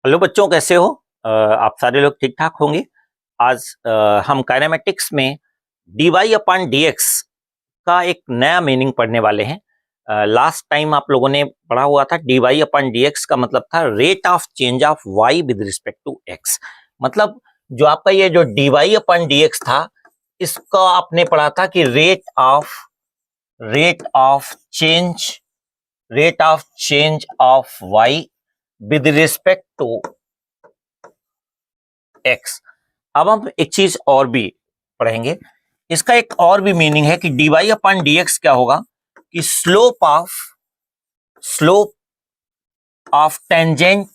Hello बच्चों, कैसे हो? आप सारे लोग ठीक ठाक होंगे। आज हम काइनेमेटिक्स में dy अपॉन dx का एक नया मीनिंग पढ़ने वाले हैं। लास्ट टाइम आप लोगों ने पढ़ा हुआ था dy अपॉन dx का मतलब था rate of change of y with respect to x। मतलब जो आपका ये जो dy अपॉन dx था, इसका आपने पढ़ा था कि rate of change of y with respect to x। अब हम एक चीज और भी पढ़ेंगे। इसका एक और भी मीनिंग है कि dy अपॉन dx क्या होगा कि slope of tangent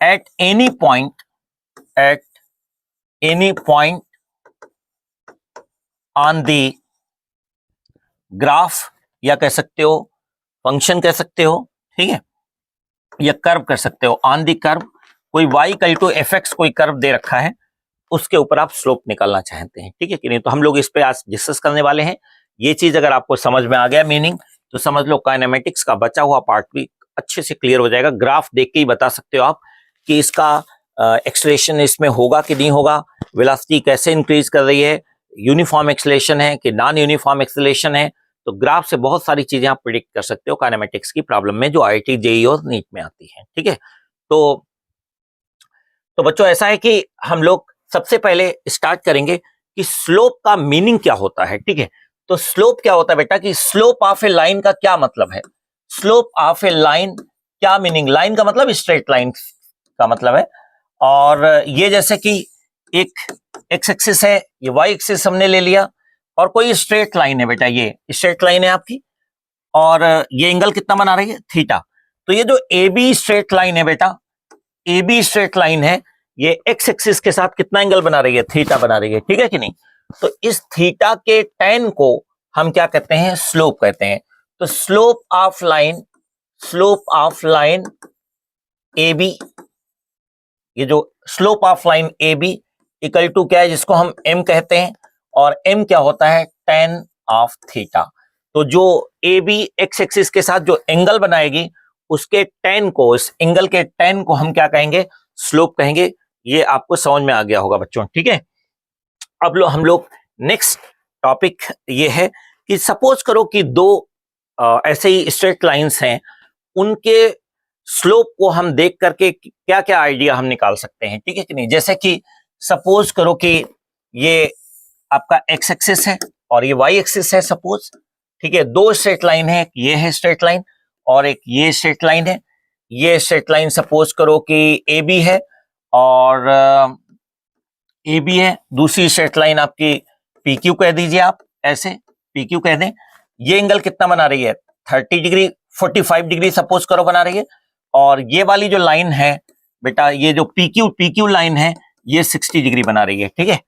at any point on the graph, या कह सकते हो फंक्शन कह सकते हो, ठीक है, या कर्व कर सकते हो। ऑन दी कर्व, कोई y इक्वल टू fx कोई कर्व दे रखा है, उसके ऊपर आप स्लोप निकालना चाहते हैं, ठीक है कि नहीं। तो हम लोग इस पे आज डिस्कस करने वाले हैं। ये चीज अगर आपको समझ में आ गया मीनिंग, तो समझ लो काइनेमेटिक्स का बचा हुआ पार्ट भी अच्छे से क्लियर हो जाएगा। ग्राफ देख के ही बता सकते हो आप कि इसका एक्सेलरेशन इसमें होगा कि नहीं होगा, वेलोसिटी कैसे इंक्रीज कर रही है, यूनिफॉर्म एक्सेलरेशन है कि नॉन यूनिफॉर्म एक्सेलरेशन है। तो ग्राफ से बहुत सारी चीजें आप प्रिडिक्ट कर सकते हो काइनेमेटिक्स की प्रॉब्लम में, जो आईआईटी जेईई और नीट में आती है, ठीक है। तो बच्चों ऐसा है कि हम लोग सबसे पहले स्टार्ट करेंगे कि स्लोप का मीनिंग क्या होता है, ठीक है। तो स्लोप क्या होता है बेटा, कि स्लोप ऑफ ए लाइन का क्या मतलब है। स्लोप ऑफ ए लाइन क्या मीनिंग, लाइन का मतलब स्ट्रेट लाइन का मतलब है। और ये जैसे कि एक एक्स एक्सिस है, ये वाई एक्सिस हमने ले लिया, और कोई स्ट्रेट लाइन है बेटा, ये स्ट्रेट लाइन है आपकी, और ये एंगल कितना बना रही है, थीटा। तो ये जो ए बी स्ट्रेट लाइन है बेटा, ए बी स्ट्रेट लाइन है, ये एक्स एक्सिस के साथ कितना एंगल बना रही है, थीटा बना रही है, ठीक है कि नहीं। तो इस थीटा के tan को हम क्या कहते हैं, स्लोप कहते हैं। तो slope of line A B, ये जो slope of line A B equal to क्या है, जिसको हम m कहते हैं, और m क्या होता है, tan ऑफ थीटा। तो जो ए बी एक्स एक्सिस के साथ जो एंगल बनाएगी, उसके tan को, इस एंगल के tan को हम क्या कहेंगे, स्लोप कहेंगे। ये आपको समझ में आ गया होगा बच्चों, ठीक है। अब हम लोग नेक्स्ट टॉपिक ये है कि सपोज करो कि दो ऐसे ही स्ट्रेट लाइंस हैं, उनके स्लोप को हम देख करके क्या क्या आइडिया हम निकाल सकते हैं, ठीक है कि नहीं। जैसे कि सपोज करो कि ये आपका एक्स एक्सिस है और ये वाई एक्सिस है सपोज, ठीक है। दो स्ट्रेट लाइन है, एक ये है स्ट्रेट लाइन और एक ये स्ट्रेट लाइन है। ये स्ट्रेट लाइन सपोज करो कि ए बी है, और ए बी है। दूसरी स्ट्रेट लाइन आपकी पी क्यू कह दीजिए, आप ऐसे पी क्यू कह दें। ये एंगल कितना बना रही है, 30 डिग्री 45 डिग्री सपोज करो बना रही है। और ये वाली जो लाइन है बेटा, ये जो पी क्यू लाइन है, ये 60 डिग्री बना रही है, ठीक है।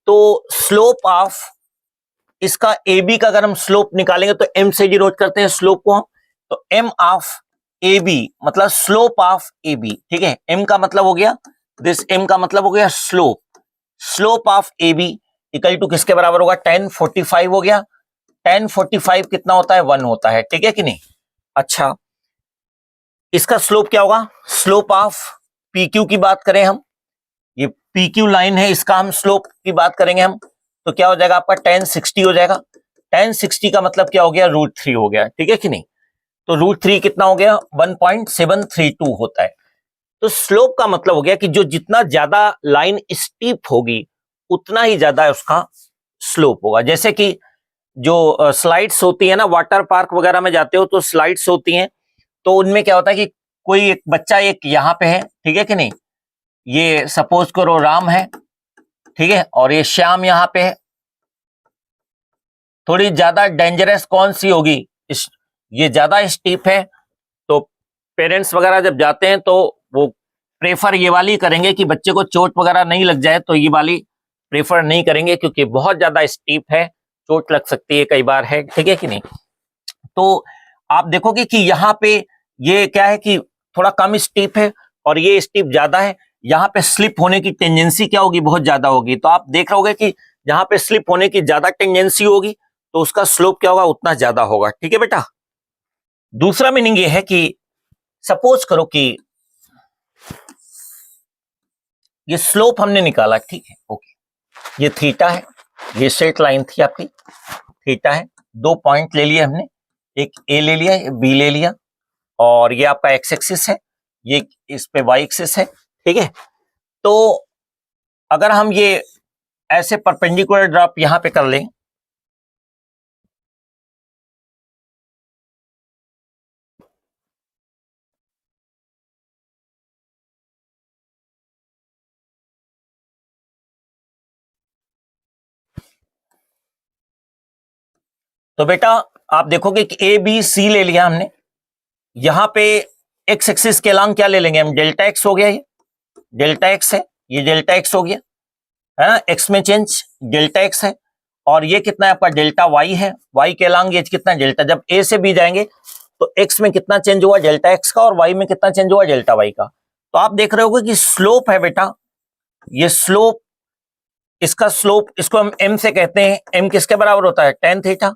तो स्लोप ऑफ इसका ए बी का अगर हम स्लोप निकालेंगे तो एम से डिनोट करते हैं स्लोप को हम। तो एम ऑफ ए बी मतलब स्लोप ऑफ ए बी, ठीक है। एम का मतलब हो गया दिस, एम का मतलब हो गया slope of A B equal to किसके बराबर होगा, tan 45 हो गया। tan 45 कितना होता है, 1 होता है, ठीक है कि नहीं। अच्छा, इसका स्लोप क्या होगा, स्लोप ऑफ पी क्यू की बात करें हम, ये पी क्यू लाइन है, इसका हम स्लोप की बात करेंगे हम, तो क्या हो जाएगा आपका tan 60 हो जाएगा। tan 60 का मतलब क्या हो गया, √3 हो गया, ठीक है कि नहीं। तो √3 कितना हो गया, 1.732 होता है। तो स्लोप का मतलब हो गया कि जो जितना ज्यादा लाइन स्टीप होगी, उतना ही ज्यादा उसका स्लोप होगा। जैसे कि जो स्लाइड्स होती है ना, वाटर पार्क वगैरह में जाते हो तो स्लाइड्स होती हैं, तो उनमें क्या होता है कि कोई एक बच्चा एक यहाँ पे है, ठीक है कि नहीं, ये सपोज करो राम है, ठीक है, और ये श्याम यहाँ पे है। थोड़ी ज्यादा डेंजरस कौन सी होगी, ये ज्यादा स्टीप है, तो पेरेंट्स वगैरह जब जाते हैं तो वो प्रेफर ये वाली करेंगे कि बच्चे को चोट वगैरह नहीं लग जाए, तो ये वाली प्रेफर नहीं करेंगे क्योंकि बहुत ज्यादा स्टीप है, चोट लग सकती है कई बार, है, ठीक है कि नहीं। तो आप देखोगे कि यहाँ पे ये क्या है कि थोड़ा कम स्टीप है और ये स्टीप ज्यादा है, यहाँ पे स्लिप होने की टेंडेंसी क्या होगी, बहुत ज्यादा होगी। तो आप देख रहोगे कि यहाँ पे स्लिप होने की ज्यादा टेंडेंसी होगी, तो उसका स्लोप क्या होगा, उतना ज्यादा होगा, ठीक है बेटा। दूसरा मीनिंग ये है कि सपोज करो कि ये स्लोप हमने निकाला, ठीक है, ओके, ये थीटा है, ये स्ट्रेट लाइन थी आपकी, थीटा है, 2 पॉइंट ले लिए हमने, एक ए ले लिया, एक बी ले लिया, और ये आपका एक्स एक्सिस है, ये इस पे वाई एक्सिस है, ठीक है। तो अगर हम ये ऐसे परपेंडिकुलर ड्रॉप यहां पे कर लें, तो बेटा आप देखोगे कि ए बी सी ले लिया हमने, यहां पे एक्स एक्सिस के अलॉन्ग क्या ले लेंगे हम, डेल्टा एक्स हो गया, ये डेल्टा एक्स है, ये डेल्टा एक्स हो गया, है ना, एक्स में चेंज डेल्टा एक्स है, और ये कितना है आपका डेल्टा वाई है, वाई के अलॉन्ग ये कितना डेल्टा, जब ए से बी जाएंगे तो एक्स में कितना चेंज हुआ डेल्टा एक्स का, और वाई में कितना चेंज हुआ डेल्टा वाई का। तो आप देख रहे होगे कि स्लोप है बेटा, ये स्लोप, इसका स्लोप, इसको हम एम से कहते हैं, एम किसके बराबर होता है, टेन थीटा।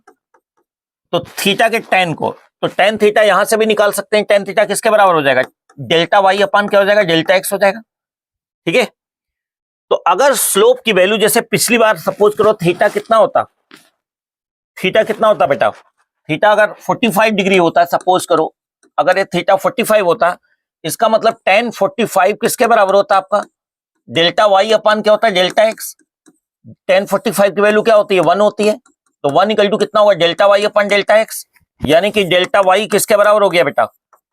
तो थीटा के टेन को, तो टेन थीटा यहां से भी निकाल सकते हैं, टेन थीटा किसके बराबर हो जाएगा, डेल्टा वाई अपान क्या हो जाएगा, डेल्टा एक्स हो जाएगा, ठीक है। तो अगर स्लोप की वैल्यू जैसे पिछली बार सपोज करो थीटा कितना होता, थीटा कितना होता बेटा, थीटा अगर 45 डिग्री होता है सपोज करो, अगर ये थीटा 45 होता, इसका मतलब tan 45 किसके बराबर होता आपका, डेल्टा वाई अपान क्या होता है, डेल्टा एक्स। tan 45 की वैल्यू क्या होती है, 1 होती है, तो 1 इक्वल टू कितना हुआ, delta Y upon delta X, यानी कि डेल्टा वाई किसके बराबर हो गया बेटा,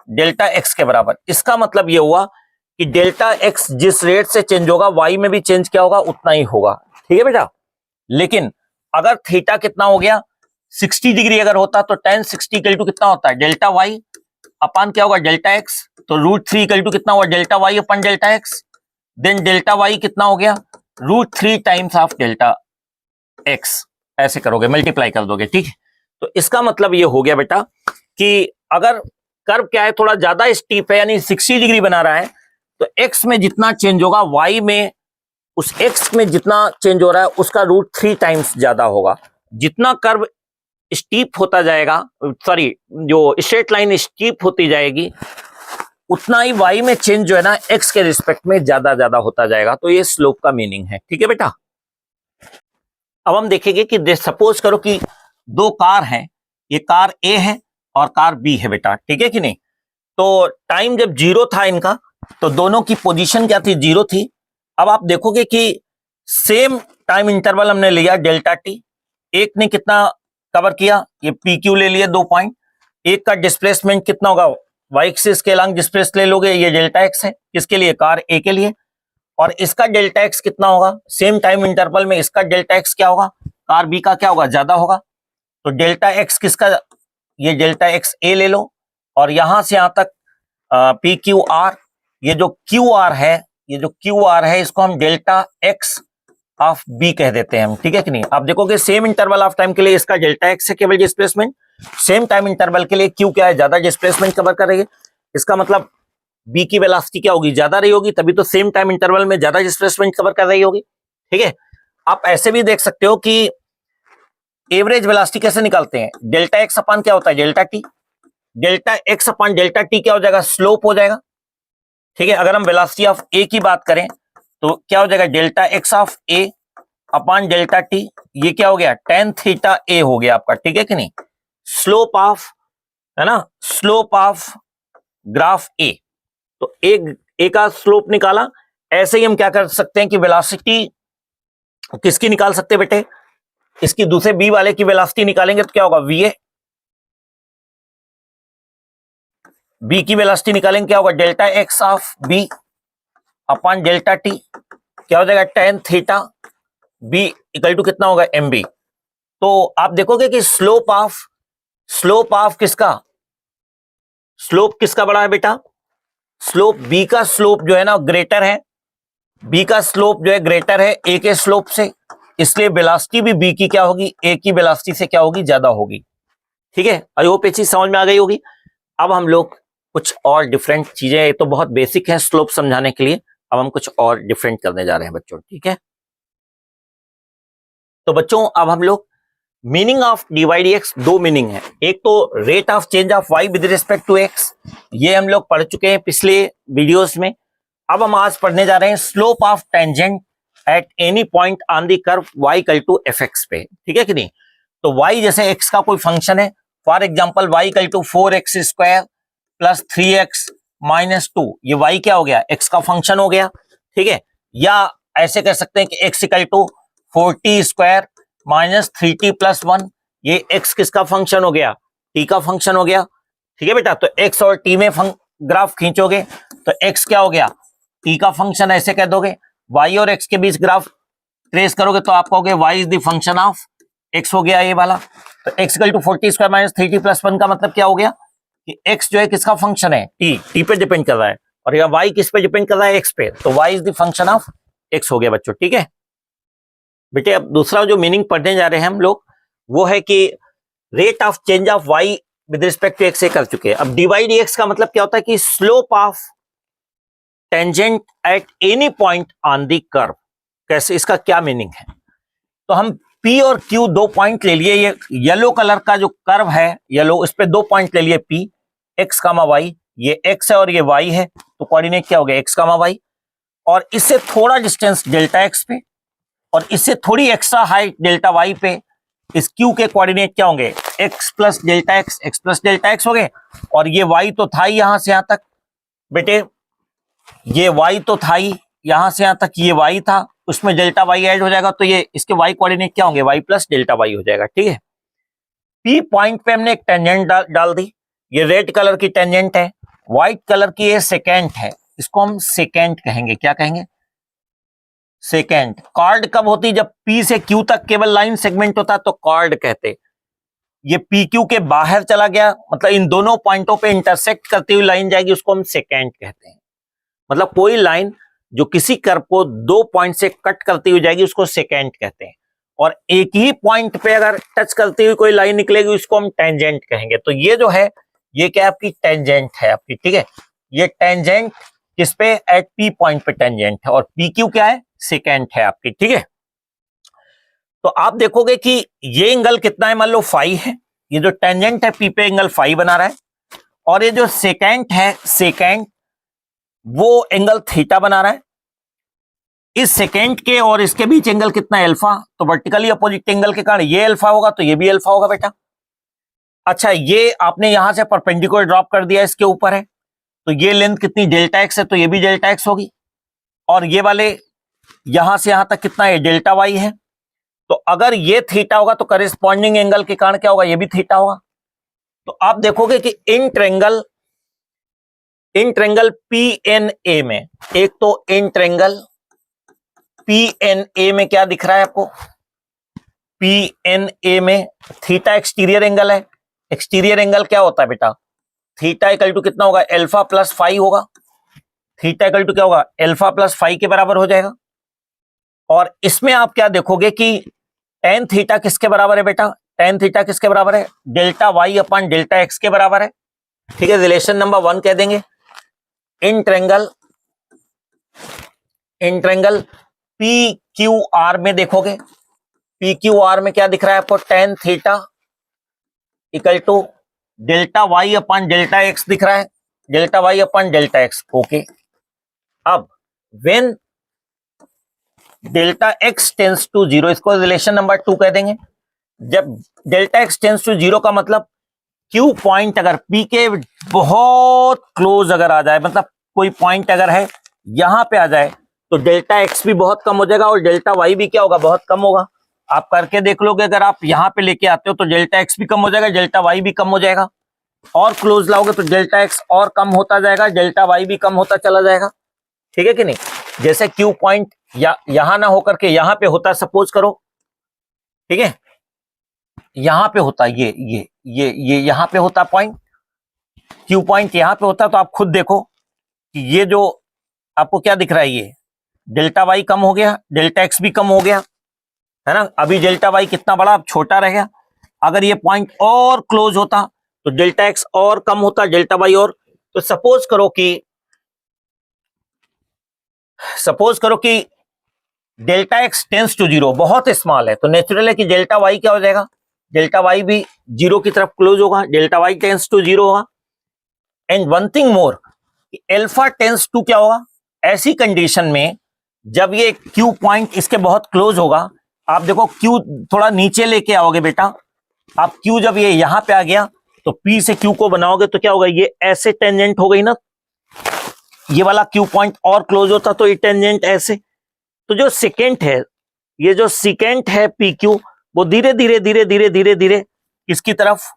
डेल्टा एक्स के बराबर। इसका मतलब ये हुआ कि डेल्टा एक्स जिस रेट से चेंज होगा वाई में भी चेंज क्या होगा, उतना ही होगा, ठीक है बेटा। लेकिन अगर थीटा कितना हो गया 60 डिग्री अगर होता, तो tan 60 इक्वल टू कितना होता है, डेल्टा वाई अपान क्या होगा, डेल्टा एक्स, तो √3 इक्वल टू कितना हुआ, delta Y upon delta X, then delta Y कितना हो गया, √3 टाइम्स ऑफ डेल्टा एक्स, ऐसे करोगे मल्टीप्लाई कर दोगे, ठीक है। तो इसका मतलब ये हो गया बेटा कि अगर कर्व क्या है थोड़ा ज्यादा स्टीप है, यानी 60 डिग्री बना रहा है, तो एक्स में जितना चेंज होगा वाई में, उस एक्स में जितना चेंज हो रहा है उसका √3 टाइम्स ज्यादा होगा। जितना कर्व स्टीप होता जाएगा, सॉरी जो स्ट्रेट लाइन स्टीप होती जाएगी, उतना ही वाई में चेंज जो है ना एक्स के रिस्पेक्ट में ज्यादा ज्यादा होता जाएगा। तो ये स्लोप का मीनिंग है, ठीक है बेटा। अब हम देखेंगे कि सपोज करो कि दो कार हैं, ये कार ए है और कार बी है बेटा, ठीक है कि नहीं। तो टाइम जब 0 था इनका, तो दोनों की पोजीशन क्या थी, 0 थी। अब आप देखोगे कि सेम टाइम इंटरवल हमने लिया डेल्टा टी, एक ने कितना कवर किया, ये पी क्यू ले लिए 2 पॉइंट, एक का डिस्प्लेसमेंट कितना होगा, वाई एक्सिस के अलॉन्ग डिस्प्लेस ले लोगे, ये डेल्टा एक्स है, किसके लिए, कार ए के लिए, और इसका डेल्टा एक्स कितना होगा, सेम टाइम इंटरवल में इसका डेल्टा एक्स क्या होगा, कार बी का क्या होगा, ज्यादा होगा। तो डेल्टा एक्स किसका, ये डेल्टा एक्स ए ले लो, और यहां से यहां तक पी क्यू आर, ये जो क्यू आर है, ये जो क्यू आर है इसको हम डेल्टा एक्स ऑफ बी कह देते हैं हम, ठीक है कि नहीं। आप देखोगे सेम इंटरवल ऑफ टाइम के लिए इसका डेल्टा एक्स है केवल डिस्प्लेसमेंट, सेम टाइम इंटरवल के लिए क्यू क्या है, ज्यादा डिस्प्लेसमेंट कवर कर रही है, इसका मतलब बी की वेलोसिटी क्या होगी, ज्यादा रही होगी, तभी तो सेम टाइम इंटरवल में ज्यादा डिस्प्लेसमेंट कवर कर रही होगी, ठीक है। आप ऐसे भी देख सकते हो कि एवरेज वेलोसिटी कैसे निकालते हैं, डेल्टा एक्स अपान क्या होता है, डेल्टा टी, डेल्टा एक्स अपान डेल्टा टी क्या हो जाएगा, स्लोप हो जाएगा, ठीक है। अगर हम वेलोसिटी ऑफ ए की बात करें तो क्या हो जाएगा, delta X of A upon delta T, ये क्या हो गया, tan थीटा ए हो गया आपका, ठीक है कि नहीं। स्लोप ऑफ, है ना, स्लोप ऑफ ग्राफ ए, तो ए का स्लोप निकाला। ऐसे ही हम क्या कर सकते हैं कि वेलोसिटी किसकी निकाल सकते हैं बेटे, इसकी दूसरे बी वाले की वेलोसिटी निकालेंगे तो क्या होगा, वीए, बी की वेलोसिटी निकालेंगे क्या होगा, delta X of B upon delta T, क्या हो जाएगा, tan theta B equal to कितना होगा, एम बी। तो आप देखोगे कि स्लोप ऑफ किसका, स्लोप किसका बड़ा है बेटा, स्लोप बी का स्लोप जो है ना ग्रेटर है, बी का स्लोप जो है ग्रेटर है ए के स्लोप से, इसलिए वेलोसिटी भी बी की क्या होगी, ए की वेलोसिटी से क्या होगी, ज्यादा होगी, ठीक है। आई होप ये चीज समझ में आ गई होगी। अब हम लोग कुछ और डिफरेंट चीजें, ये तो बहुत बेसिक है स्लोप समझाने के लिए, अब हम कुछ और डिफरेंट करने जा रहे हैं बच्चों, ठीक है। तो बच्चों अब हम लोग मीनिंग ऑफ dy dx दो मीनिंग है, एक तो rate of change of y with respect to x, ये हम लोग पढ़ चुके हैं पिछले वीडियोस में। अब हम आज पढ़ने जा रहे हैं slope of tangent at any point on the curve y equal to fx पे, ठीक है कि नहीं। तो y जैसे x का कोई फंक्शन है, for example y equal to 4x square plus 3x minus 2, ये y क्या हो गया, x का फंक्शन हो गया, ठीक है। या ऐसे कह सकते हैं कि x equal to 4t square minus 3t plus 1, ये x किसका फंक्शन हो गया, t का फंक्शन हो गया, ठीक है बेटा। तो x और t में ग्राफ खींचोगे तो x क्या हो गया, t का फंक्शन ऐसे कह दोगे, y और x के बीच ग्राफ ट्रेस करोगे तो आप कहोगे y is the function of x हो गया ये वाला। तो x equal to 40 square minus 3t plus 1 का मतलब क्या हो गया कि x जो है किसका फंक्शन है, t पे डिपेंड कर रहा है, और यह y किस पे डिपेंड कर रहा है, x पे, तो y is the function of x हो गया बच्चों, ठीक है बेटे। अब दूसरा जो मीनिंग पढ़ने जा रहे हैं हम लोग वो है कि rate of change of y with respect to x से कर चुके हैं। अब dy dx का मतलब क्या होता है कि slope of tangent at any point on the curve, कैसे, इसका क्या मीनिंग है। तो हम P और Q दो पॉइंट ले लिए, ये येलो कलर का जो कर्व है येलो, इस पे दो पॉइंट ले लिए P, x कामा y, ये x है और ये y है, तो कोऑर्डिनेट क्या हो गया x कामा y, और इससे थोड़ा डिस्टेंस डेल्टा x पे और इससे थोड़ी एक्स्ट्रा हाइट डेल्टा y पे, इस Q के कोऑर्डिनेट क्या होंगे x प्लस डेल्टा x हो गए, और ये y तो था ही यहां से यहां तक बेटे, ये y तो था ही यहां से यहां तक, ये y था, उसमें डेल्टा y ऐड हो जाएगा तो ये इसके y कोऑर्डिनेट क्या होंगे y प्लस डेल्टा y हो जाएगा, ठीक है। P पॉइंट पे हमने एक टेंजेंट डाल दी, ये रेड कलर की टेंजेंट है, व्हाइट कलर की ये सेकेंट है, इसको हम सेकेंट कहेंगे, क्या कहेंगे, सेकेंड। कॉर्ड कब होती, जब P से Q तक केवल लाइन सेगमेंट होता तो कॉर्ड कहते। ये PQ के बाहर चला गया, मतलब इन दोनों पॉइंटों पे इंटरसेक्ट करती हुई लाइन जाएगी, उसको हम सेकेंड कहते हैं। मतलब कोई लाइन जो किसी कर्व को दो पॉइंट से कट करती हुई जाएगी उसको सेकेंड कहते हैं, और एक ही पॉइंट पे अगर टच करती हुई कोई लाइन निकलेगी उसको हम टेंजेंट कहेंगे। तो ये जो है ये क्या आपकी टेंजेंट है आपकी, ठीक है। ये टेंजेंट किस पे, एट P पॉइंट पे टेंजेंट है, और PQ क्या है, सेकेंड है आपकी, ठीक है। तो आप देखोगे कि ये एंगल कितना है, मान लो फाई है, ये जो टेंजेंट है P पे एंगल फाई बना रहा है, और ये जो सेकेंड है सेकेंड वो एंगल थीटा बना रहा है। इस सेकेंड के और इसके बीच एंगल कितना है, अल्फा, तो वर्टिकली अपोजिट एंगल के कारण ये अल्फा होगा तो ये भी अल्फा होगा बेटा। अच्छा, ये आपने यहां से परपेंडिकुलर ड्रॉप कर दिया, इसके ऊपर है, तो ये लेंथ कितनी डेल्टा एक्स है, तो ये भी डेल्टा एक्स होगी, और ये वाले यहां से यहां तक कितना है, डेल्टा वाई है। तो अगर ये थीटा होगा तो करेस्पॉन्डिंग एंगल के कारण क्या होगा, ये भी थीटा होगा। तो आप देखोगे कि इन ट्रेंगल PNA में, एक तो इन ट्रेंगल PNA में क्या दिख रहा है आपको, PNA में थीटा एक्सटीरियर एंगल है, एक्सटीरियर एंगल क्या होता है बेटा, थीटा इक्वल टू कितना होगा, अल्फा प्लस फाई होगा, थीटा इक्वल टू क्या होगा, अल्फा प्लस फाई के बराबर हो जाएगा। और इसमें आप क्या देखोगे कि टेन थीटा किसके बराबर है बेटा, टेन थीटा किसके बराबर है, delta Y upon delta X के बराबर है, ठीक है। रिलेशन नंबर 1 कह देंगे। इन ट्रेंगल PQR में देखोगे, PQR में क्या दिख रहा है आपको, tan theta equal to delta Y upon delta x दिख रहा है, delta Y upon delta x, okay. अब when delta x tends to zero, इसको रिलेशन नंबर 2 कह देंगे। जब delta x tends to zero का मतलब Q पॉइंट अगर P के बहुत क्लोज अगर आ जाए, मतलब कोई पॉइंट अगर है यहां पे आ जाए तो डेल्टा एक्स भी बहुत कम हो जाएगा और डेल्टा वाई भी क्या होगा, बहुत कम होगा। आप करके देख लोगे, अगर आप यहां पे लेके आते हो तो डेल्टा एक्स भी कम हो जाएगा, डेल्टा वाई भी कम हो जाएगा, और क्लोज लाओगे तो डेल्टा एक्स और कम होता जाएगा, डेल्टा वाई भी कम होता चला जाएगा, ठीक है कि नहीं। जैसे Q पॉइंट यहां ना होकर के यहां पे होता, सपोज करो, ठीक है, यहां पे होता, ये यहां पे होता पॉइंट, Q पॉइंट यहां पे होता, तो आप खुद देखो कि ये जो आपको क्या दिख रहा है, ये डेल्टा वाई कम हो गया, डेल्टा एक्स भी कम हो गया, है ना। अभी डेल्टा वाई कितना बड़ा, अब छोटा रह गया। अगर ये पॉइंट और क्लोज होता तो डेल्टा एक्स और कम होता, डेल्टा वाई और, तो सपोज करो कि delta x tends to zero बहुत स्मॉल है, तो नेचुरल है कि डेल्टा वाई क्या हो जाएगा, डेल्टा वाई भी जीरो की तरफ क्लोज होगा, delta y tends to zero होगा। And one thing more, alpha tends to क्या होगा, ऐसी कंडीशन में जब ये क्यू पॉइंट इसके बहुत क्लोज होगा, आप देखो क्यू थोड़ा नीचे लेके आओगे बेटा, आप क्यू जब ये यहां पे आ गया तो पी से क्यू को बनाओगे तो क्या होगा, ये ऐसे टेंजेंट हो गई ना, ये वाला क्यू पॉइंट और क्लोज होता तो ये टेंजेंट ऐसे। तो जो सेकेंड है, ये जो सेकेंड है पी क्यू, वो धीरे धीरे धीरे धीरे धीरे धीरे इसकी तरफ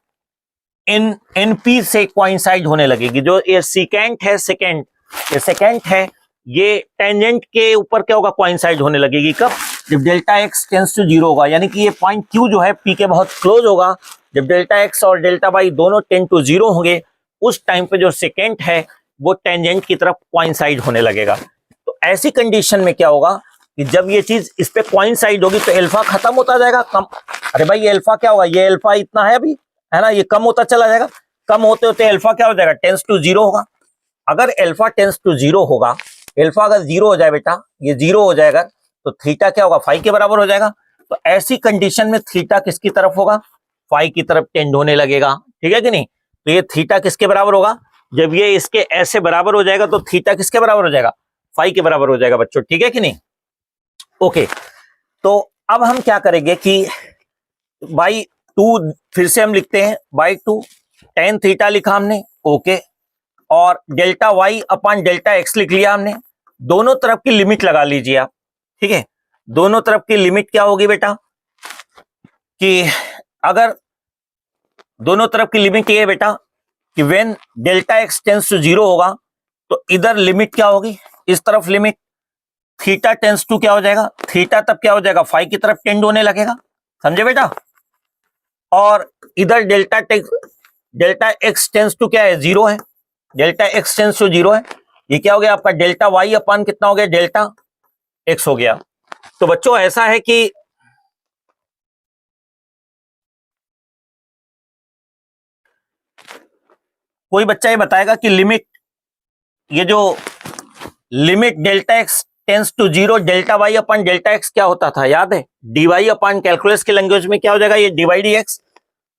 एनपी से कोइंसाइड होने लगेगी। जो ये सेकेंड है, ये सेकेंड है, ये टेंजेंट के ऊपर क्या होगा, कोइंसाइड होने लगेगी। कब, जब delta x tends to zero होगा, यानी कि ये पॉइंट क्यू जो है पी के बहुत क्लोज होगा। जब डेल्टा एक्स और डेल्टा वाई दोनों टेंड टू जीरो होंगे, उस टाइम पे जो सेकेंड है वो टेंजेंट की तरफ कोइंसाइड होने लगेगा। तो ऐसी कंडीशन में क्या होगा कि जब ये चीज इस पे कोइंसाइड होगी तो एल्फा खत्म होता जाएगा, कम। अरे भाई एल्फा क्या होगा, ये एल्फा इतना है अभी, है ना, ये कम होता चला जाएगा। कम होते होते एल्फा क्या हो जाएगा, टेंस टू जीरो होगा। अगर एल्फा टेंस टू जीरो होगा, एल्फा अगर जीरो हो जाए बेटा, ये जीरो हो जाएगा, तो थीटा क्या होगा, फाई के बराबर हो जाएगा। तो ऐसी कंडीशन में थीटा किसकी तरफ होगा, फाई की तरफ टेंड होने लगेगा, ठीक है कि नहीं। तो ये थीटा किसके बराबर होगा, जब ये इसके ऐसे बराबर हो जाएगा तो थीटा किसके बराबर हो जाएगा, फाई के बराबर हो जाएगा बच्चों, ठीक है कि नहीं। ओके, तो अब हम क्या करेंगे कि बाई टू, फिर से हम लिखते हैं बाई टू, टेन थीटा लिखा हमने, ओके, और delta Y upon delta X लिख लिया हमने। दोनों तरफ की लिमिट लगा लीजिए आप, ठीक है। दोनों तरफ की लिमिट क्या होगी बेटा, कि अगर दोनों तरफ की लिमिट ये है बेटा कि when delta x tends to zero होगा, तो इधर लिमिट क्या होगी, इस तरफ लिमिट थीटा टेंस टू क्या हो जाएगा, थीटा तब क्या हो जाएगा, फाई की तरफ टेंड होने लगेगा, समझे बेटा। और इधर डेल्टा एक्स टेंस टू क्या है, जीरो है, delta x tends to zero है। ये क्या हो गया आपका, डेल्टा वाई अपान कितना हो गया, डेल्टा एक्स हो गया। तो बच्चों ऐसा है कि कोई बच्चा ये बताएगा कि लिमिट, ये जो limit delta x tends to zero, delta Y upon delta X क्या होता था, याद है, डीवाई अपॉन कैलकुलस की लैंग्वेज में क्या हो जाएगा, ये डीवाई डी एक्स।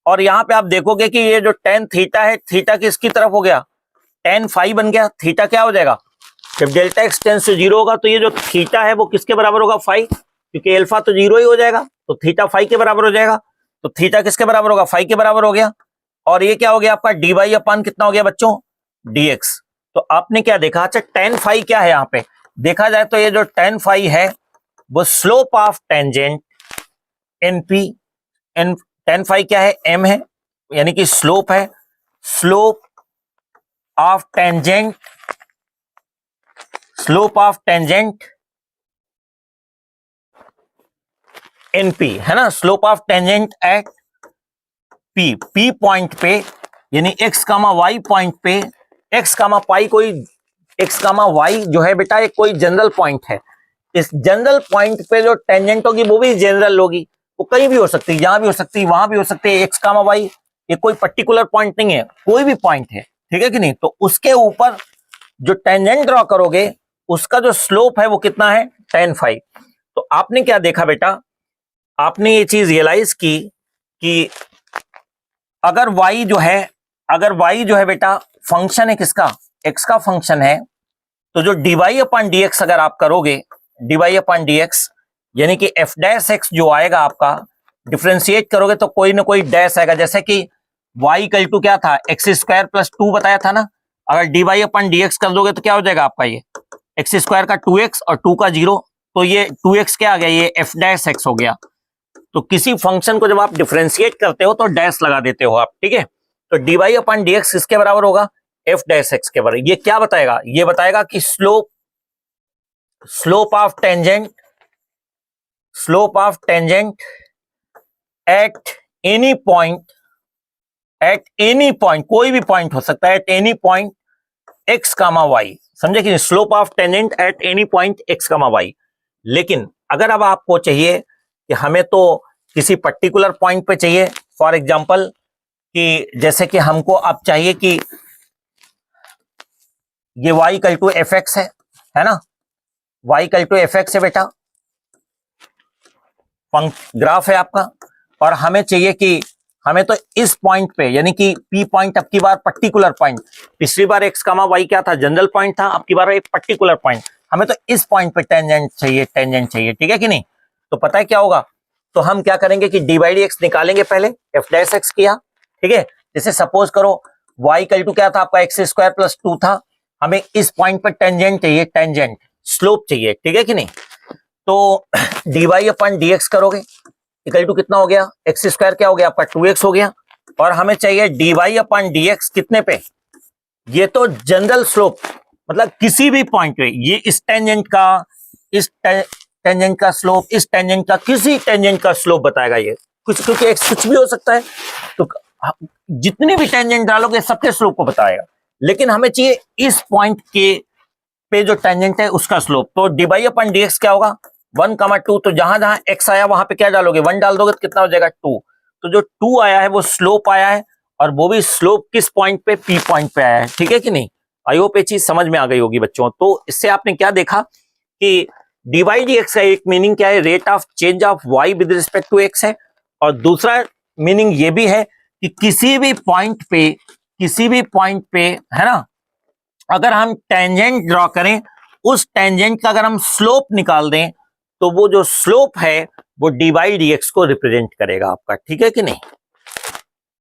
और यहां पे आप देखोगे कि ये जो टेन थीटा है, थीटा किसकी तरफ हो गया, टेन फाई बन गया। थीटा क्या हो जाएगा, जब delta x tends to zero होगा तो ये जो थीटा है वो किसके बराबर होगा, फाई, क्योंकि एल्फा तो जीरो ही हो जाएगा, तो थीटा फाई के बराबर हो जाएगा। तो थीटा किसके बराबर होगा, फाई के बराबर हो गया। और ये क्या हो गया आपका, डी वाई अपान कितना हो गया बच्चों, डी एक्स। तो आपने क्या देखा, अच्छा टेन फाई क्या है, यहाँ पे देखा जाए तो ये जो टेन फाई है वो slope of tangent NP, an tan phi क्या है, एम है, यानी कि स्लोप है, slope of tangent, slope of tangent NP, है ना, slope of tangent at P, P point पे, यानी एक्स कामा वाई पॉइंट पे, एक्स कामा पाई कोई, एक्स कामा वाई जो है बेटा एक कोई जनरल पॉइंट है। इस जनरल पॉइंट पे जो टेंजेंट होगी वो भी जनरल होगी, वो कहीं भी हो सकती है, यहां भी हो सकती है, वहां भी हो सकती है। एक्स कामा वाई ये कोई पर्टिकुलर पॉइंट नहीं है, कोई भी पॉइंट है, ठीक है कि नहीं। तो उसके ऊपर जो टेंजेंट ड्रॉ करोगे उसका जो स्लोप है वो कितना है, टेन फाई। तो आपने क्या देखा बेटा, आपने ये चीज रियलाइज की कि अगर y जो है, अगर y जो है बेटा फंक्शन है किसका, x का फंक्शन है, तो जो dy अपॉन dx अगर आप करोगे, dy अपॉन dx यानी कि f डैश x जो आएगा आपका, डिफरेंशिएट करोगे तो कोई ना कोई डैश आएगा। जैसे कि y इक्वल टू क्या था, एक्स स्क्वायर प्लस टू बताया था ना, अगर dy अपॉन dx कर दोगे तो क्या हो जाएगा आपका, ये एक्स स्क्वायर का 2x और 2 का 0, तो ये 2x क्या आ गया, ये f डैश x हो गया। तो किसी फंक्शन को जब आप डिफरेंशिएट करते हो तो डैश लगा देते हो आप, ठीक है। तो dy अपॉन dx किसके बराबर होगा, f डैश x के बराबर। ये क्या बताएगा, ये बताएगा कि slope of tangent, slope of tangent at any point, at any point, कोई भी पॉइंट हो सकता है, at any point x comma y, समझे कि slope of tangent at any point x comma y। लेकिन अगर अब आपको चाहिए कि हमें तो किसी पर्टिकुलर पॉइंट पे चाहिए, फॉर एग्जांपल कि जैसे कि हमको अब चाहिए कि ये y equal to F X है ना, y equal to F X है बेटा, ग्राफ है आपका। और हमें चाहिए कि हमें तो इस पॉइंट पे यानी कि P पॉइंट, अब की बार पर्टिकुलर पॉइंट, पिछली बार x, y क्या था, जनरल पॉइंट था, अब की बार एक पर्टिकुलर पॉइंट, हमें तो इस पॉइंट पे टेंजेंट चाहिए, टेंजेंट चाहिए, ठीक है कि नहीं। तो पता है क्या होगा, तो हम क्या करेंगे कि डी बाई डी एक्स निकालेंगे, पहले एफ डैश एक्स किया, ठीक है। जैसे सपोज करो y इक्वल टू क्या था आपका, एक्स स्क्वायर प्लस 2 था, हमें इस पॉइंट पर टेंजेंट चाहिए, टेंजेंट स्लोप चाहिए, ठीक है कि नहीं। तो डी वाई अपन डी एक्स करोगे इक्वल टू कितना हो गया, एक्स स्क्वायर क्या हो गया आपका 2x हो गया, और हमें चाहिए डी वाई अपन डी एक्स कितने पे, ये तो जनरल स्लोप, मतलब किसी भी पॉइंट पे, ये इस टेंजेंट का, इस टेंजेंट का स्लोप, इस टेंजेंट का, किसी टेंजेंट का स्लोप बताएगा ये कुछ, क्योंकि एक्स कुछ भी हो सकता है, तो जितने भी टेंजेंट डालोगे सबके स्लोप को बताएगा, लेकिन हमें चाहिए इस पॉइंट के पे जो टेंजेंट है उसका स्लोप। तो D by upon D x क्या होगा 1,2, तो जहां जहां एक्स आया वहां पे क्या डालोगे, 1 डाल दोगे तो कितना हो जाएगा 2, तो जो 2 आया है वो स्लोप आया है, और वो भी स्लोप किस पॉइंट पे, P पॉइंट पे आया है, ठीक है कि नहीं। आई होप ये चीज समझ में आ गई होगी बच्चों। तो इससे आपने क्या देखा कि डी बाई डी एक्स का एक मीनिंग क्या है, rate of change of Y with respect to X है, और दूसरा मीनिंग ये भी है कि किसी भी पॉइंट पे, किसी भी पॉइंट पे, है ना, अगर हम टेंजेंट ड्रॉ करें, उस टेंजेंट का अगर हम स्लोप निकाल दें, तो वो जो स्लोप है वो डी बाई डी एक्स को रिप्रेजेंट करेगा आपका, ठीक है कि नहीं।